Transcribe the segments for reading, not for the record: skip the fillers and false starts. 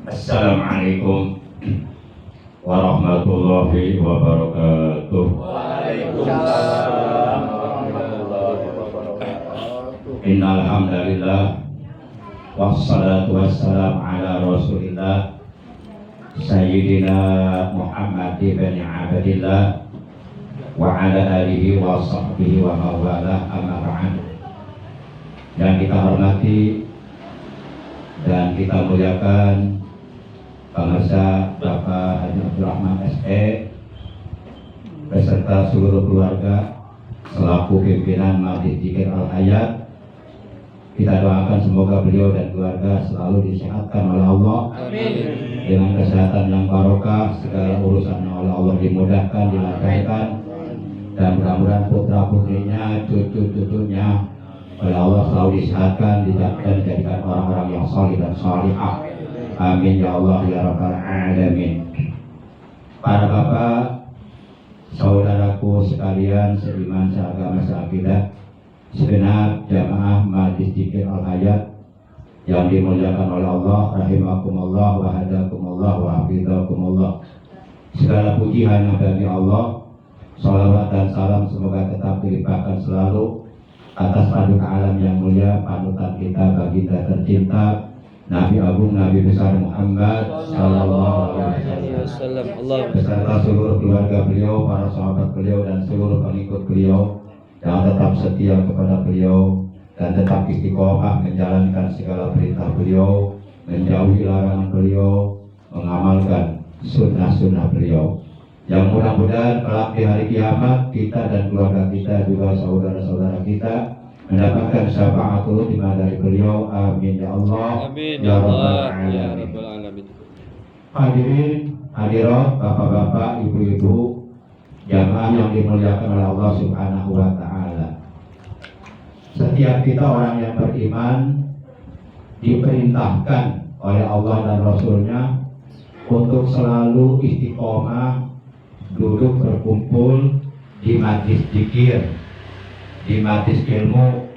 Assalamualaikum warahmatullahi wabarakatuh. Waalaikumsalam warahmatullahi wabarakatuh. Innal hamdalillah wassalatu wassalamu ala Rasulillah Sayyidina Muhammad bin Abdillah wa ala alihi wa sahbihi wa mawalah, amma ba'd. Yang kita hormati dan kita muliakan Pemirsa Bapak Haji Abdurrahman SE beserta seluruh keluarga selaku pimpinan Majelis Dzikir Al-Hayat. Kita doakan semoga beliau dan keluarga selalu disehatkan oleh Allah. Amin. Dengan kesehatan yang barokah, segala urusan oleh Allah dimudahkan, dilancarkan, dan mudah-mudahan putra putrinya, cucu-cucunya oleh Allah selalu disehatkan, dijadikan orang-orang yang salih dan salihah. Amin ya Allah ya Rabbal Alamin. Para bapak, saudaraku sekalian seiman, seagama, seakidah, segenap jamaah Majelis Dzikir Al-Hayat yang dimuliakan oleh Allah, rahimakumullah wa hadakumullah wa hafizakumullah. Segala puji hanya bagi Allah. Salawat dan salam semoga tetap dilimpahkan selalu atas paduka alam yang mulia, panutan kita, baginda tercinta, Nabi Agung, Nabi besar Muhammad Sallallahu Alaihi Wasallam, beserta seluruh keluarga beliau, para sahabat beliau, dan seluruh pengikut beliau yang tetap setia kepada beliau dan tetap istiqomah menjalankan segala perintah beliau, menjauhi larangan beliau, mengamalkan sunnah-sunnah beliau. Yang mudah-mudahan kelak di hari kiamat kita dan keluarga kita, juga saudara-saudara kita, mendapatkan syafaatul himah dari beliau. Amin ya Allah. Amin ya ya Rabbal Allah ya Alamin. Rabbal Alamin. Hadirin, hadirat, bapak-bapak, ibu-ibu, jamaah yang dimuliakan oleh Allah Subhanahu wa Ta'ala. Setiap kita orang yang beriman diperintahkan oleh Allah dan Rasulnya untuk selalu istiqomah duduk berkumpul di majlis dzikir, di majlis ilmu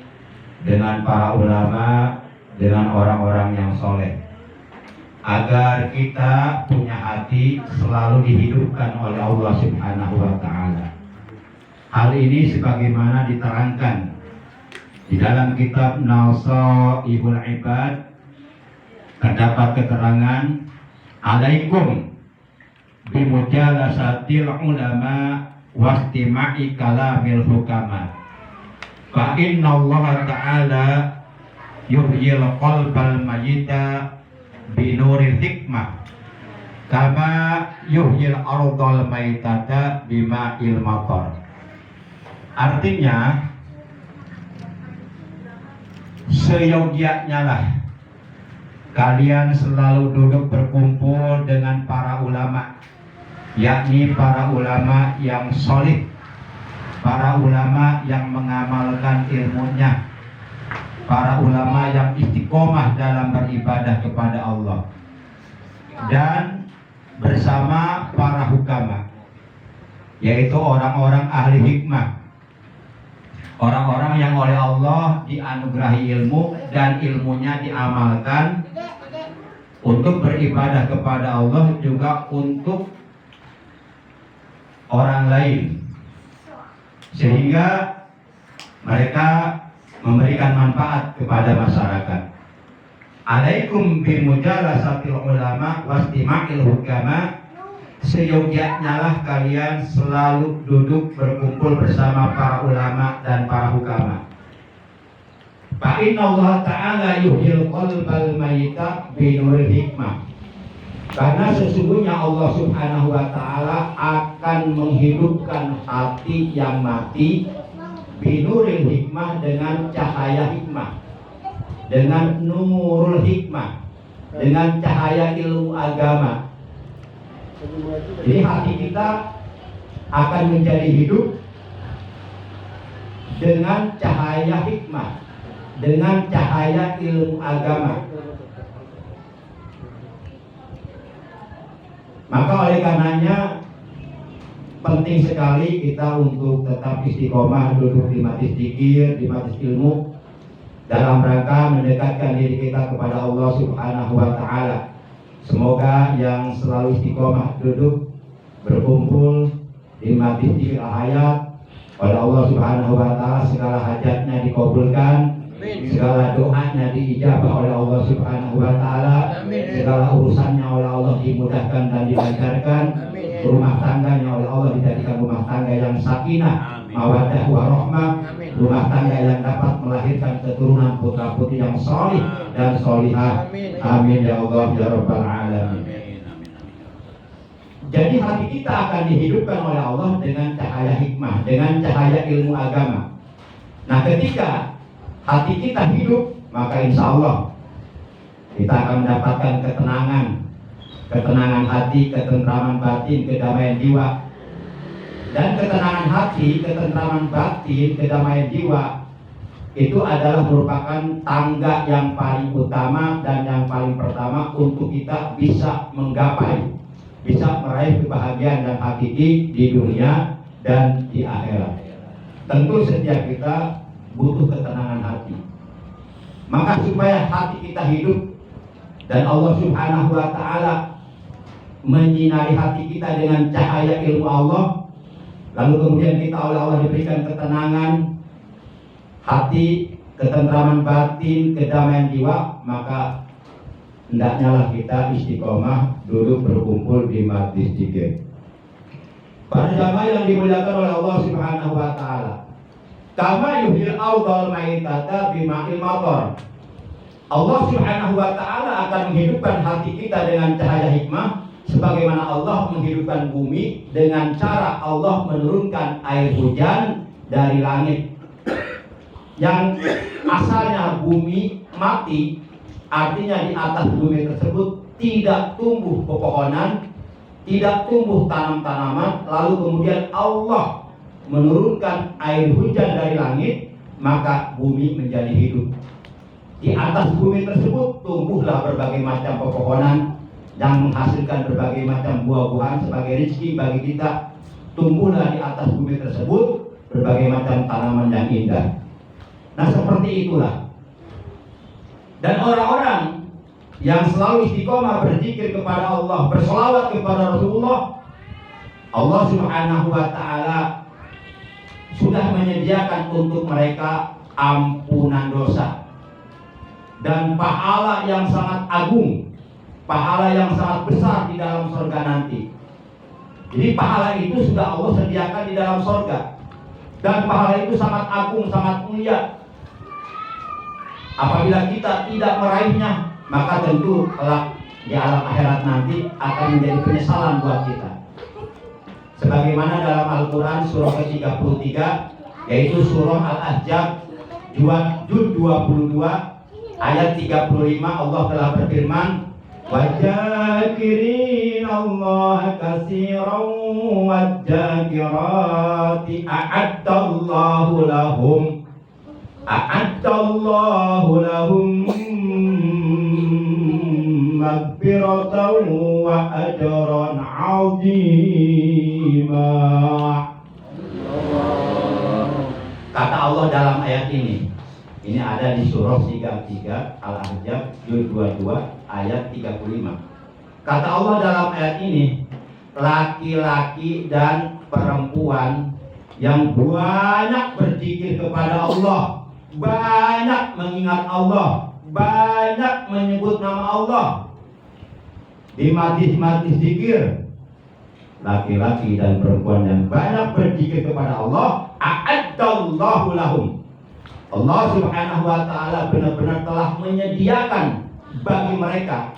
dengan para ulama, dengan orang-orang yang soleh, agar kita punya hati selalu dihidupkan oleh Allah Subhanahu wa Ta'ala. Hal ini sebagaimana diterangkan di dalam kitab Nasaihul Ibad, terdapat keterangan, alaikum bimujalasatil ulama wastima'i kalamil hukama. Fa inna Allah Ta'ala yuhyil qalbal mayyita binuril hikmah kama yuhyil ardal maitata bima'il matar. Artinya, seyogianya lah kalian selalu duduk berkumpul dengan para ulama, yakni para ulama yang solid, para ulama yang mengamalkan ilmunya, para ulama yang istiqomah dalam beribadah kepada Allah, dan bersama para hukama, yaitu orang-orang ahli hikmah, orang-orang yang oleh Allah dianugerahi ilmu dan ilmunya diamalkan untuk beribadah kepada Allah, juga untuk orang lain, sehingga mereka memberikan manfaat kepada masyarakat. Alaikum bimujalasatil ulama wastima'il hukama. Seyogianya lah kalian selalu duduk berkumpul bersama para ulama dan para hukama. Fa inna Allah Ta'ala yuhyil qalbal mayyita binuril hikmah. Karena sesungguhnya Allah Subhanahu wa Ta'ala akan menghidupkan hati yang mati binuril hikmah, dengan cahaya hikmah, dengan nurul hikmah, dengan cahaya ilmu agama. Jadi hati kita akan menjadi hidup dengan cahaya hikmah, dengan cahaya ilmu agama. Maka oleh karenanya penting sekali kita untuk tetap istiqomah duduk di majlis dzikir, di majlis ilmu, dalam rangka mendekatkan diri kita kepada Allah Subhanahu wa Ta'ala. Semoga yang selalu istiqomah duduk berkumpul di majlis zikir hayat. Pada Allah Subhanahu wa taala segala hajatnya dikabulkan, segala doanya diijabah oleh Allah Subhanahu wa taala, segala urusannya oleh Allah dimudahkan dan dilancarkan, rumah tangganya oleh Allah dijadikan rumah tangga yang sakinah, mawaddah warahmah, rumah tangga yang dapat melahirkan keturunan putra putri yang solih dan solihah. Amin ya Allah ya rabbal alamin. Jadi hati kita akan dihidupkan oleh Allah dengan cahaya hikmah, dengan cahaya ilmu agama. Nah, ketika hati kita hidup, maka insya Allah kita akan mendapatkan ketenangan hati, ketentraman batin, kedamaian jiwa. Dan ketenangan hati, ketentraman batin, kedamaian jiwa itu adalah merupakan tangga yang paling utama dan yang paling pertama untuk kita bisa menggapai, bisa meraih kebahagiaan yang hakiki di dunia dan di akhirat. Tentu setiap kita butuh ketenangan hati. Maka supaya hati kita hidup dan Allah Subhanahu wa taala menyinari hati kita dengan cahaya ilmu Allah, lalu kemudian kita oleh Allah diberikan ketenangan hati, ketentraman batin, kedamaian jiwa, maka hendaknya lah kita istiqomah duduk berkumpul di majlis zikir. Para jamaah yang dimuliakan oleh Allah Subhanahu wa taala, kama yuhil ardal maitata bima'il matar. Allah Subhanahu wa taala akan menghidupkan hati kita dengan cahaya hikmah, sebagaimana Allah menghidupkan bumi dengan cara Allah menurunkan air hujan dari langit. Yang asalnya bumi mati, artinya di atas bumi tersebut tidak tumbuh pepohonan, tidak tumbuh tanam-tanaman, lalu kemudian Allah menurunkan air hujan dari langit, maka bumi menjadi hidup. Di atas bumi tersebut tumbuhlah berbagai macam pepohonan yang menghasilkan berbagai macam buah-buahan sebagai rezeki bagi kita. Tumbuhlah di atas bumi tersebut berbagai macam tanaman yang indah. Nah, seperti itulah. Dan orang-orang yang selalu istiqomah berzikir kepada Allah, berselawat kepada Rasulullah, Allah Subhanahu wa taala sudah menyediakan untuk mereka ampunan dosa dan pahala yang sangat agung, pahala yang sangat besar di dalam surga nanti. Jadi pahala itu sudah Allah sediakan di dalam surga, dan pahala itu sangat agung, sangat mulia. Apabila kita tidak meraihnya, maka tentu kelak di alam akhirat nanti akan menjadi penyesalan buat kita. Sebagaimana dalam Al-Quran surah ke-33, yaitu surah Al-Ahzab juz 22 ayat 35, Allah telah berfirman, وَجَاكِرِينَ اللَّهَ كَثِيرًا وَالْجَاكِرَاتِ أَعَدَّ اللَّهُ لَهُم مَغْفِرَةً وَأَجْرًا عَظِيمًا. Kata Allah dalam ayat ini ada di surah 33 Al-Ahzab juz 22 ayat 35. Kata Allah dalam ayat ini, laki-laki dan perempuan yang banyak berzikir kepada Allah, banyak mengingat Allah, banyak menyebut nama Allah di majlis-majlis zikir, laki-laki dan perempuan yang banyak berzikir kepada Allah, a'addallahu lahum. Allah Subhanahu wa taala benar-benar telah menyediakan bagi mereka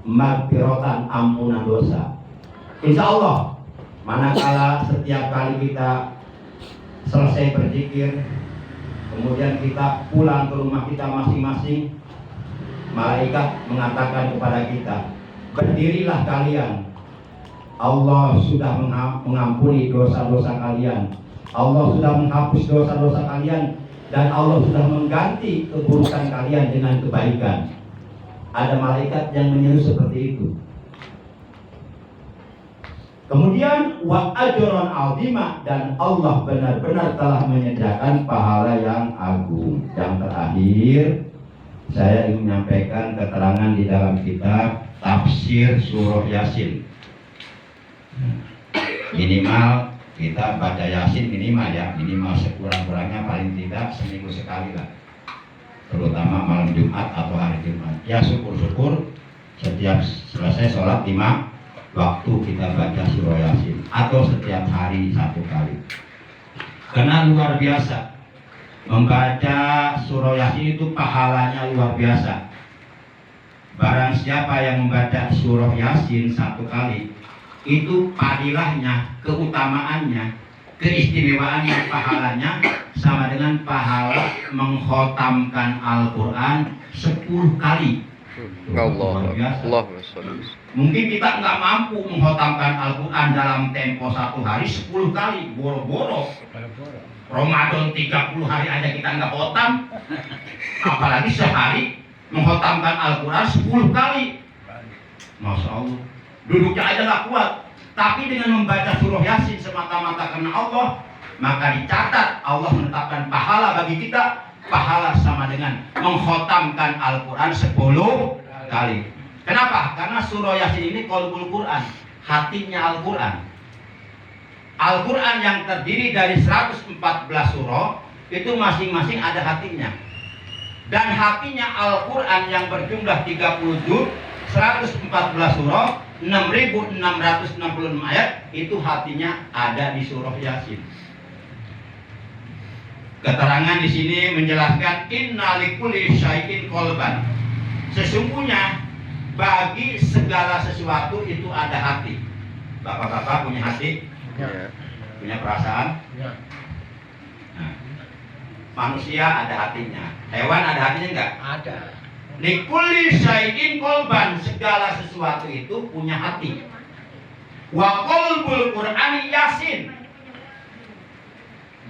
maghfiratan, ampunan dosa. Insya Allah, manakala setiap kali kita selesai berzikir, kemudian kita pulang ke rumah kita masing-masing, malaikat mengatakan kepada kita, berdirilah kalian, Allah sudah mengampuni dosa-dosa kalian, Allah sudah menghapus dosa-dosa kalian, dan Allah sudah mengganti keburukan kalian dengan kebaikan. Ada malaikat yang menyeru seperti itu. Kemudian wa ajron azima, dan Allah benar-benar telah menyediakan pahala yang agung. Yang terakhir, saya ingin menyampaikan keterangan di dalam kitab tafsir surah Yasin. Minimal kita baca Yasin minimal sekurang-kurangnya paling tidak seminggu sekali lah, terutama malam Jumat atau hari Jumat. Ya syukur-syukur setiap selesai sholat 5 waktu kita baca surah Yasin, atau setiap hari 1 kali. Karena luar biasa membaca surah Yasin itu pahalanya luar biasa. Barang siapa yang membaca surah Yasin 1 kali, itu padilahnya, keutamaannya, keistimewaannya, pahalanya sama dengan pahala mengkhotamkan Al-Quran 10 kali. Allah. Mungkin kita nggak mampu mengkhotamkan Al-Quran dalam tempo 1 hari 10 kali, boro-boro. Ramadan 30 hari aja kita nggak khotam, apalagi sehari mengkhotamkan Al-Quran 10 kali. Masya Allah, duduknya aja nggak kuat. Tapi dengan membaca surah Yasin semata-mata karena Allah, maka dicatat Allah menetapkan pahala bagi kita. Pahala sama dengan mengkhotamkan Al-Quran 10 kali. Kenapa? Karena surah Yasin ini qalbul Quran, hatinya Al-Quran. Al-Quran yang terdiri dari 114 surah itu masing-masing ada hatinya. Dan hatinya Al-Quran yang berjumlah 30 juz, 114 surah, 6.666 ayat, itu hatinya ada di surah Yasin. Keterangan di sini menjelaskan inna likulli syai'in qalban. Sesungguhnya bagi segala sesuatu itu ada hati. Bapak-bapak punya hati? Ya. Punya perasaan? Ya. Nah, manusia ada hatinya. Hewan ada hatinya enggak? Ada. Likulli syai'in qalban. Segala sesuatu itu punya hati. Wa qalbul Qur'ani Yasin.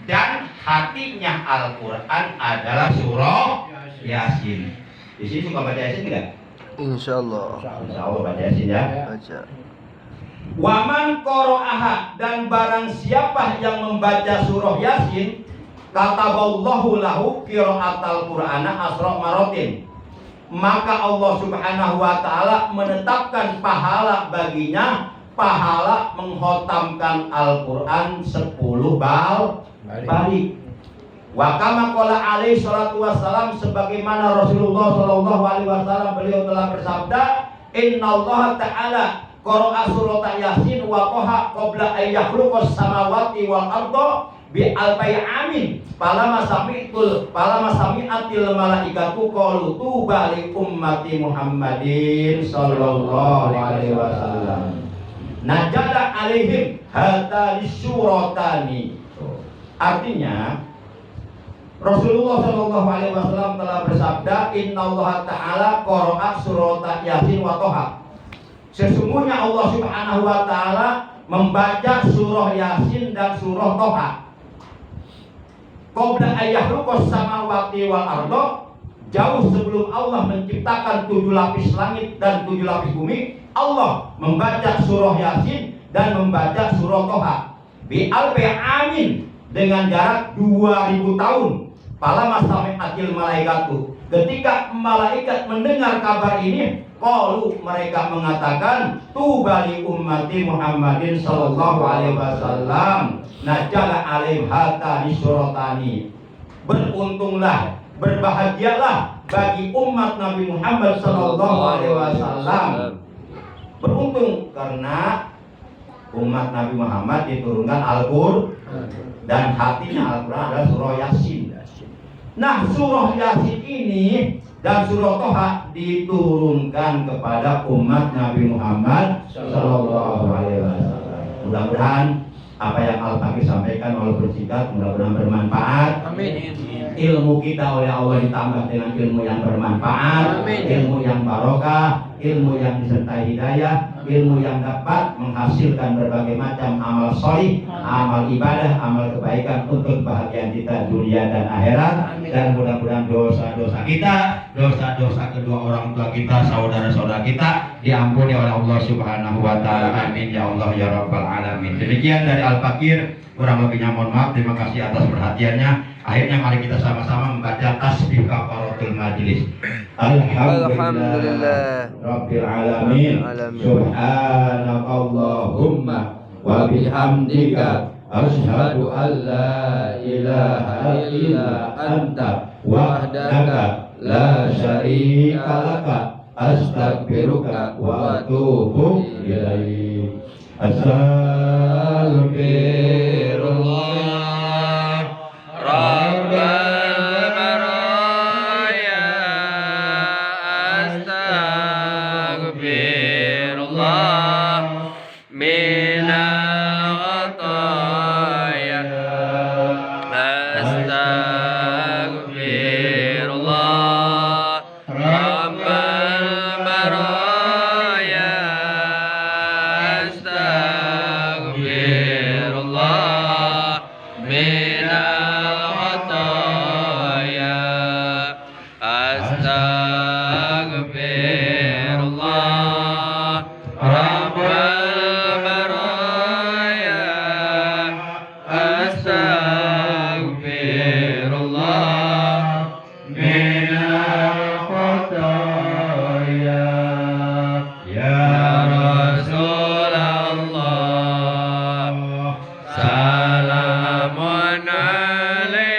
Dan hatinya Al-Quran adalah surah Yasin. Di sini suka baca Yasin tidak? Insyaallah. Insya Allah baca Yasin ya. Baca. Waman qara'aha, dan barang siapa yang membaca surah Yasin, kataballahu lahu qira'atal Qur'ana asra maratin, maka Allah Subhanahu wa taala menetapkan pahala baginya, pahala menghotamkan Al-Quran 10 balik. Wa kama qala alaihi salatu wassalam, sebagaimana Rasulullah sallallahu alaihi wasallam beliau telah bersabda, innallaha ta'ala qara'a surat Yasin wa qaha qabla ay yakhluqas samawati wal arda bi alfi amin. Palama sami'atil malaikatu qalu tuba li ummati Muhammadin sallallahu alaihi wasallam. Najala alaihim hatani suratani. Artinya Rasulullah Shallallahu Alaihi Wasallam telah bersabda, Inna Allah Taala qara'a surat Yasin wa Toha. Sesungguhnya Allah Subhanahu Wa Taala membaca surah Yasin dan surah Toha. Qabla ayyahluqas samawati wal ardo, jauh sebelum Allah menciptakan 7 lapis langit dan 7 lapis bumi, Allah membaca surah Yasin dan membaca surah Toha. Bi alfi amin, dengan jarak 2000 tahun. Palama sami'atil malaikatu, ketika malaikat mendengar kabar ini, qalu, mereka mengatakan, tubali ummati Muhammadin sallallahu alaihi wasallam najala alaihim hatani suratani. Beruntunglah, berbahagialah bagi umat Nabi Muhammad sallallahu alaihi wasallam. Beruntung karena umat Nabi Muhammad diturunkan Al-Qur'an dan hatinya Al-Quran adalah surah Yasin. Nah, surah Yasin ini dan surah Toha diturunkan kepada umat Nabi Muhammad Sallallahu Alaihi Wasallam. Mudah-mudahan apa yang Al-Fakir sampaikan walaupun singkat, mudah-mudahan bermanfaat. Amin. Ilmu kita oleh Allah ditambah dengan ilmu yang bermanfaat, Amin. ilmu yang barokah, ilmu yang disertai hidayah, ilmu yang dapat menghasilkan berbagai macam amal solih, amal ibadah, amal kebaikan untuk kebahagiaan kita dunia dan akhirat. Dan mudah-mudahan dosa-dosa kita, dosa-dosa kedua orang tua kita, saudara-saudara kita diampuni oleh Allah Subhanahu wa taala. Amin ya Allah ya rabbal alamin. Demikian dari Al-Fakir, kurang lebihnya mohon maaf. Terima kasih atas perhatiannya. Akhirnya mari kita sama-sama membaca tasbih kafaratul majelis. Alhamdulillah Rabbil alamin. Subhanakallahumma wa bihamdika asyhadu an la ilaha illa anta wahdaka la syarika laka astaghfiruka wa atubu ilaik. Astaghfirullah Rabbal baraya, astaghfirullah minal khataya, astaghfirullah Rabbal baraya, astaghfirullah minal khataya, astaghfirullah Rabbal baraya, astaghfirullah minal khataya. Ya Rasulullah, salamun alaik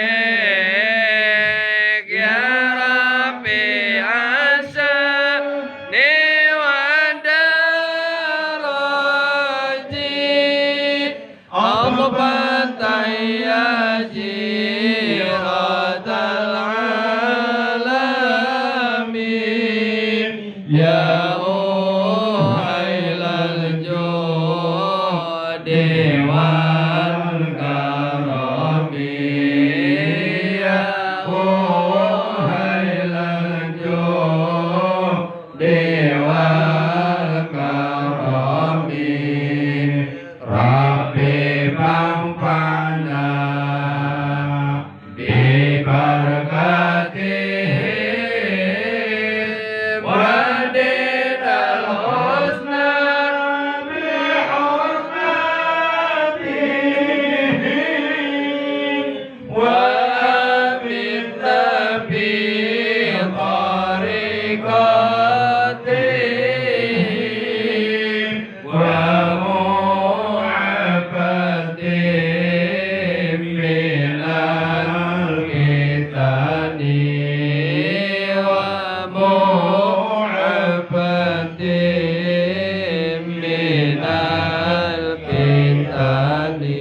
ya Rabbi asani wa daraji, aqbatan ya jiratal alamin, ya uhailal judi wal karami, ya uhailal judi wal karami, Rabbi bangpana bi barakatihi wa dinal husna bi hurmatihi wa aminna bi tariqatihi wa mu'afatin minal kitani wa mu'afatin minal kitani.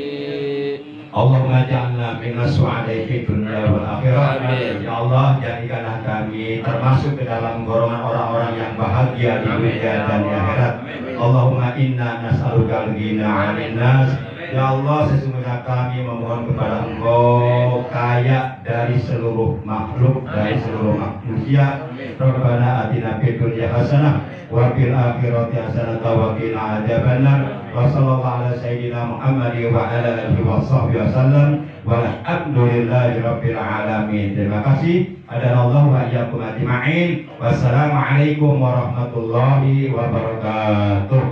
Allahumma ja'alna minas su'adai fi dunya wal akhirah. Amin. Ya Allah, jadikanlah kami termasuk ke dalam golongan orang-orang yang bahagia di dunia dan di akhirat. Allahumma inna nas'aluka al-ghina 'anil nas. Ya Allah, sesungguhnya kami memohon kepada Engkau kaya dari seluruh makhluk, dari seluruh manusia. Rabbana atina fid dunya hasanah wa fil akhirati hasanah wa qina adzabannar. Wa sallallahu ala sayyidina Muhammad wa ala alihi wa sahbihi wasallam. Walhamdulillahi rabbil alamin. Terima kasih. Adanallahu wa iyyakum ajma'in. Wassalamualaikum warahmatullahi wabarakatuh.